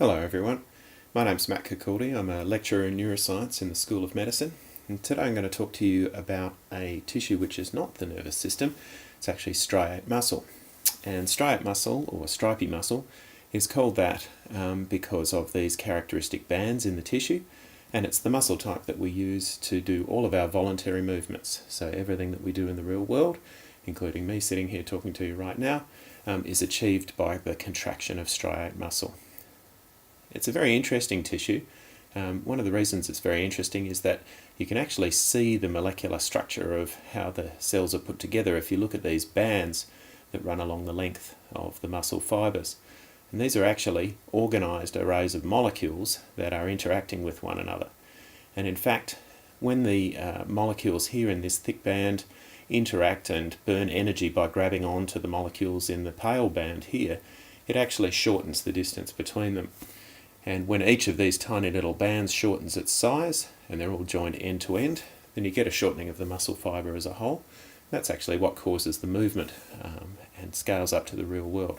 Hello everyone, my name's Matt Kirkaldy. I'm a lecturer in neuroscience in the School of Medicine, and today I'm going to talk to you about a tissue which is not the nervous system. It's actually striate muscle. And striate muscle, or stripy muscle, is called that because of these characteristic bands in the tissue, and it's the muscle type that we use to do all of our voluntary movements. So everything that we do in the real world, including me sitting here talking to you right now, is achieved by the contraction of striate muscle. It's a very interesting tissue. One of the reasons it's very interesting is that you can actually see the molecular structure of how the cells are put together if you look at these bands that run along the length of the muscle fibres. And these are actually organised arrays of molecules that are interacting with one another. And in fact, when the molecules here in this thick band interact and burn energy by grabbing onto the molecules in the pale band here, it actually shortens the distance between them. And when each of these tiny little bands shortens its size, and they're all joined end to end, then you get a shortening of the muscle fibre as a whole. That's actually what causes the movement and scales up to the real world.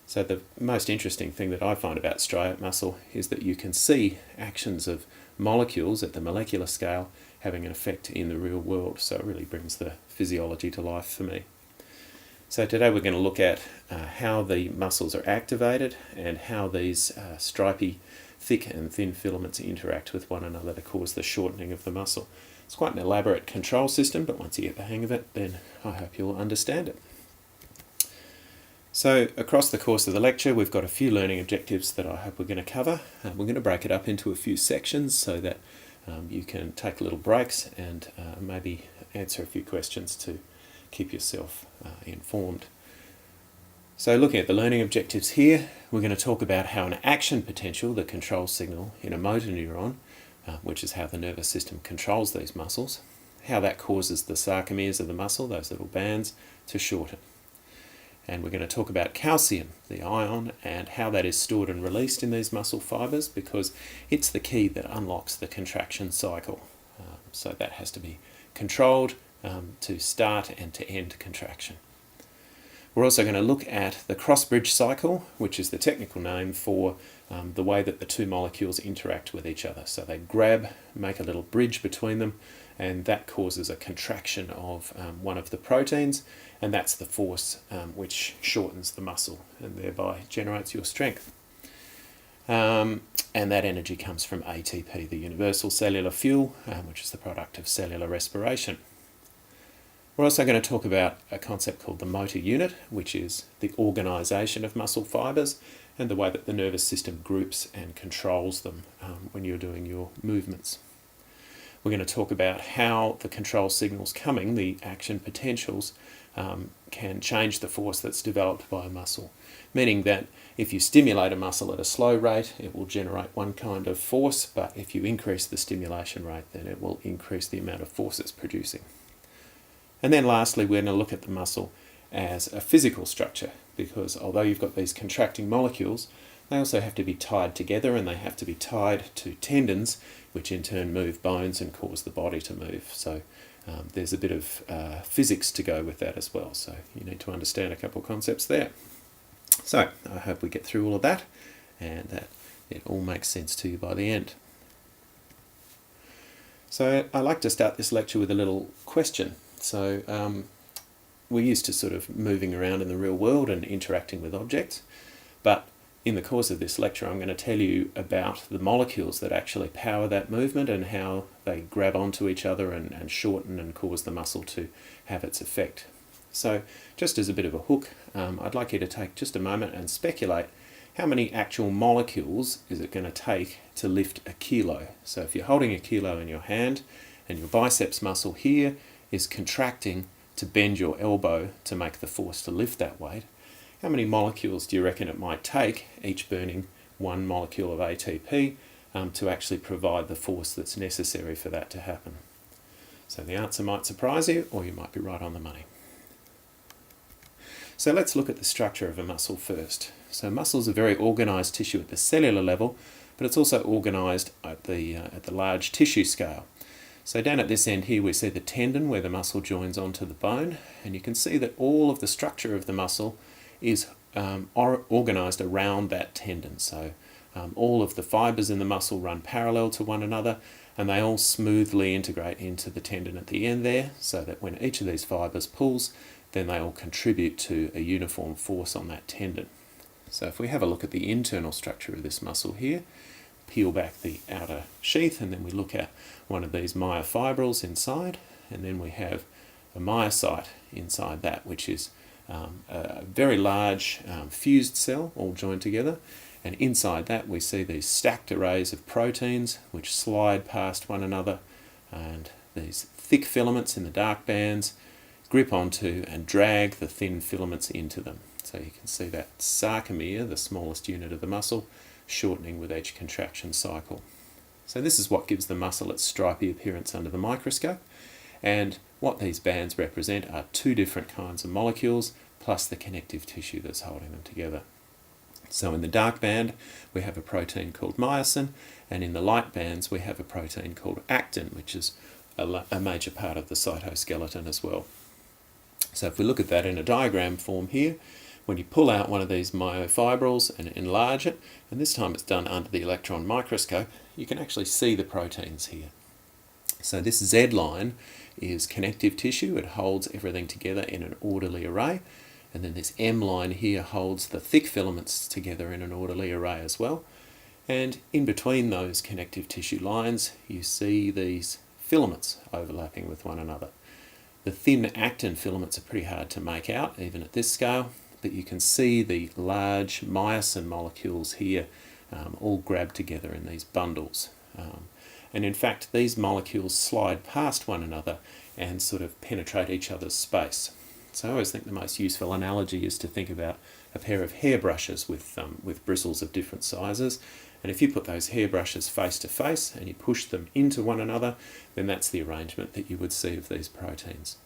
So the most interesting thing that I find about striate muscle is that you can see actions of molecules at the molecular scale having an effect in the real world. So it really brings the physiology to life for me. So today we're going to look at how the muscles are activated and how these stripy, thick and thin filaments interact with one another to cause the shortening of the muscle. It's quite an elaborate control system, but once you get the hang of it, then I hope you'll understand it. So across the course of the lecture, we've got a few learning objectives that I hope we're going to cover. We're going to break it up into a few sections so that you can take little breaks and maybe answer a few questions to keep yourself informed. So looking at the learning objectives here, we're going to talk about how an action potential, the control signal in a motor neuron, which is how the nervous system controls these muscles, how that causes the sarcomeres of the muscle, those little bands, to shorten. And we're going to talk about calcium, the ion, and how that is stored and released in these muscle fibres, because it's the key that unlocks the contraction cycle. So that has to be controlled to start and to end contraction. We're also going to look at the cross-bridge cycle, which is the technical name for the way that the two molecules interact with each other. So they grab, make a little bridge between them, and that causes a contraction of one of the proteins, and that's the force which shortens the muscle and thereby generates your strength. And that energy comes from ATP, the universal cellular fuel, which is the product of cellular respiration. We're also going to talk about a concept called the motor unit, which is the organisation of muscle fibres and the way that the nervous system groups and controls them when you're doing your movements. We're going to talk about how the control signals coming, the action potentials, can change the force that's developed by a muscle, meaning that if you stimulate a muscle at a slow rate, it will generate one kind of force, but if you increase the stimulation rate, then it will increase the amount of force it's producing. And then lastly, we're going to look at the muscle as a physical structure, because although you've got these contracting molecules, they also have to be tied together, and they have to be tied to tendons, which in turn move bones and cause the body to move. So there's a bit of physics to go with that as well. So you need to understand a couple of concepts there. So I hope we get through all of that and that it all makes sense to you by the end. So I like to start this lecture with a little question. So we're used to sort of moving around in the real world and interacting with objects, but in the course of this lecture I'm going to tell you about the molecules that actually power that movement and how they grab onto each other and shorten and cause the muscle to have its effect. So just as a bit of a hook, I'd like you to take just a moment and speculate how many actual molecules is it going to take to lift a kilo. So if you're holding a kilo in your hand and your biceps muscle here is contracting to bend your elbow to make the force to lift that weight, how many molecules do you reckon it might take, each burning one molecule of ATP, to actually provide the force that's necessary for that to happen? So the answer might surprise you, or you might be right on the money. So let's look at the structure of a muscle first. So muscles are very organised tissue at the cellular level, but it's also organised at the large tissue scale. So down at this end here we see the tendon where the muscle joins onto the bone, and you can see that all of the structure of the muscle is organised around that tendon. So all of the fibres in the muscle run parallel to one another, and they all smoothly integrate into the tendon at the end there, so that when each of these fibres pulls, then they all contribute to a uniform force on that tendon. So if we have a look at the internal structure of this muscle here, peel back the outer sheath, and then we look at one of these myofibrils inside, and then we have a myocyte inside that, which is a very large fused cell all joined together, and inside that we see these stacked arrays of proteins which slide past one another, and these thick filaments in the dark bands grip onto and drag the thin filaments into them. So you can see that sarcomere, the smallest unit of the muscle, shortening with each contraction cycle. So this is what gives the muscle its stripy appearance under the microscope, and what these bands represent are two different kinds of molecules plus the connective tissue that's holding them together. So in the dark band we have a protein called myosin, and in the light bands we have a protein called actin, which is a major part of the cytoskeleton as well. So if we look at that in a diagram form here, when you pull out one of these myofibrils and enlarge it, and this time it's done under the electron microscope, you can actually see the proteins here. So this Z line is connective tissue. It holds everything together in an orderly array, and then this M line here holds the thick filaments together in an orderly array as well. And in between those connective tissue lines you see these filaments overlapping with one another. The thin actin filaments are pretty hard to make out even at this scale, but you can see the large myosin molecules here all grabbed together in these bundles. And in fact these molecules slide past one another and sort of penetrate each other's space. So I always think the most useful analogy is to think about a pair of hairbrushes with bristles of different sizes, and if you put those hairbrushes face to face and you push them into one another, then that's the arrangement that you would see of these proteins.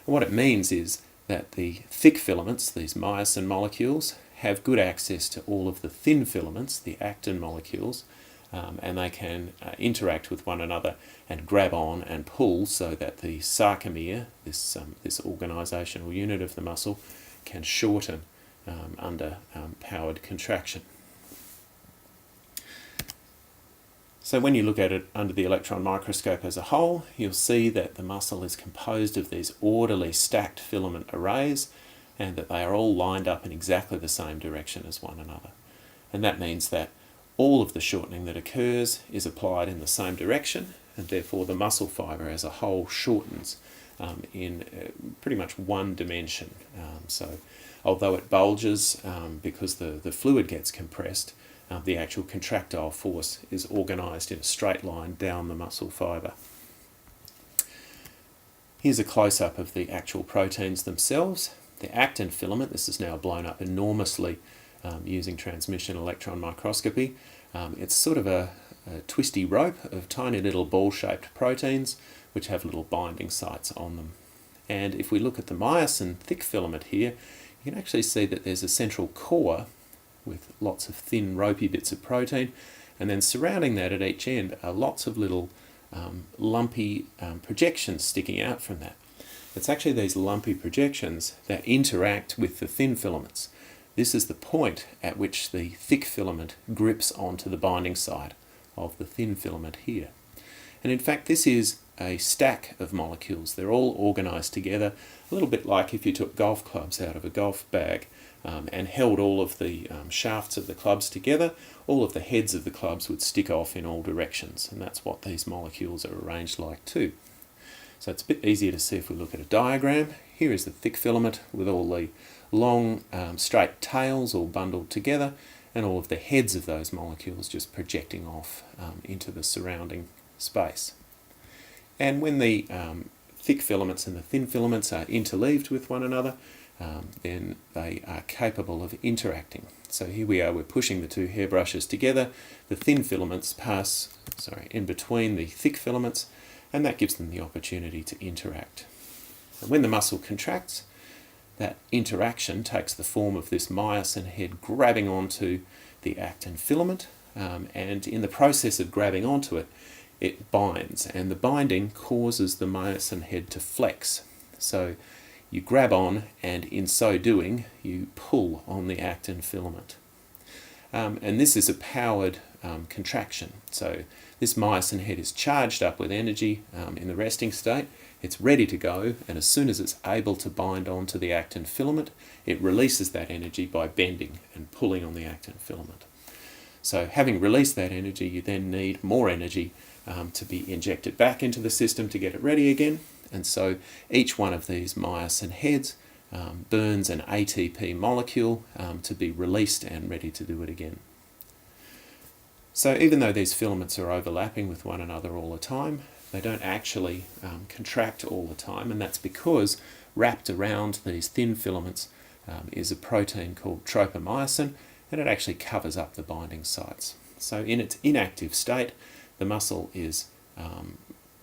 And what it means is that the thick filaments, these myosin molecules, have good access to all of the thin filaments, the actin molecules, and they can interact with one another and grab on and pull so that the sarcomere, this organisational unit of the muscle, can shorten under powered contraction. So when you look at it under the electron microscope as a whole, you'll see that the muscle is composed of these orderly stacked filament arrays, and that they are all lined up in exactly the same direction as one another. And that means that all of the shortening that occurs is applied in the same direction, and therefore the muscle fibre as a whole shortens in pretty much one dimension. So although it bulges because the fluid gets compressed, the actual contractile force is organised in a straight line down the muscle fibre. Here's a close-up of the actual proteins themselves. The actin filament, this is now blown up enormously using transmission electron microscopy. It's sort of a twisty rope of tiny little ball-shaped proteins which have little binding sites on them. And if we look at the myosin thick filament here, you can actually see that there's a central core with lots of thin ropey bits of protein, and then surrounding that at each end are lots of little lumpy projections sticking out from that. It's actually these lumpy projections that interact with the thin filaments. This is the point at which the thick filament grips onto the binding site of the thin filament here. And in fact this is a stack of molecules. They're all organised together, a little bit like if you took golf clubs out of a golf bag and held all of the shafts of the clubs together. All of the heads of the clubs would stick off in all directions, and that's what these molecules are arranged like too. So it's a bit easier to see if we look at a diagram. Here is the thick filament with all the long straight tails all bundled together, and all of the heads of those molecules just projecting off into the surrounding space. And when the thick filaments and the thin filaments are interleaved with one another, then they are capable of interacting. So here we are, we're pushing the two hairbrushes together. The thin filaments pass in between the thick filaments, and that gives them the opportunity to interact. And when the muscle contracts, that interaction takes the form of this myosin head grabbing onto the actin filament, and in the process of grabbing onto it, it binds, and the binding causes the myosin head to flex. So you grab on, and in so doing, you pull on the actin filament. and this is a powered contraction. So this myosin head is charged up with energy in the resting state. It's ready to go, and as soon as it's able to bind onto the actin filament, it releases that energy by bending and pulling on the actin filament. So having released that energy, you then need more energy to be injected back into the system to get it ready again. And so each one of these myosin heads burns an ATP molecule to be released and ready to do it again. So even though these filaments are overlapping with one another all the time, they don't actually contract all the time, and that's because wrapped around these thin filaments is a protein called tropomyosin, and it actually covers up the binding sites. So in its inactive state, the muscle is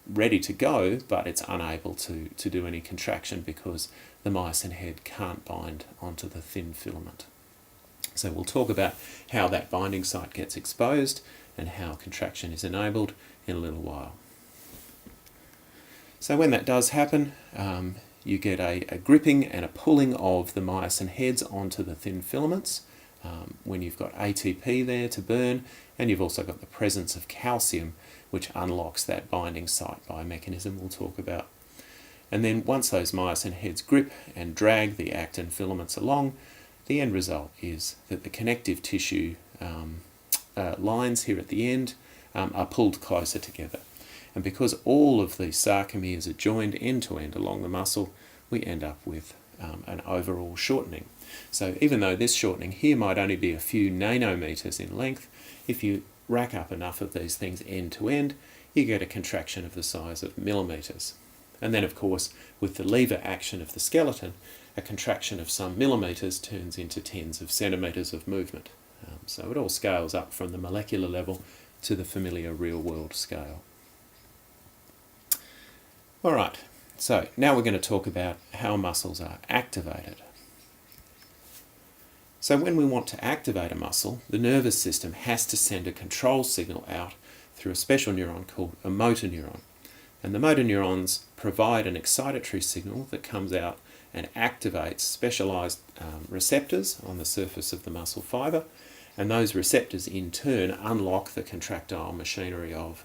ready to go, but it's unable to do any contraction because the myosin head can't bind onto the thin filament. So we'll talk about how that binding site gets exposed and how contraction is enabled in a little while. So when that does happen, you get a gripping and a pulling of the myosin heads onto the thin filaments when you've got ATP there to burn, and you've also got the presence of calcium, which unlocks that binding site by a mechanism we'll talk about. And then once those myosin heads grip and drag the actin filaments along, the end result is that the connective tissue lines here at the end are pulled closer together. And because all of these sarcomeres are joined end to end along the muscle, we end up with an overall shortening. So even though this shortening here might only be a few nanometers in length, if you rack up enough of these things end to end, you get a contraction of the size of millimeters. And then of course, with the lever action of the skeleton, a contraction of some millimeters turns into tens of centimeters of movement. So it all scales up from the molecular level to the familiar real-world scale. All right, so now we're going to talk about how muscles are activated. So when we want to activate a muscle, the nervous system has to send a control signal out through a special neuron called a motor neuron. And the motor neurons provide an excitatory signal that comes out and activates specialized receptors on the surface of the muscle fiber, and those receptors in turn unlock the contractile machinery of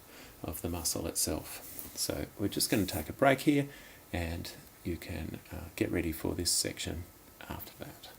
the muscle itself. So we're just going to take a break here, and you can get ready for this section after that.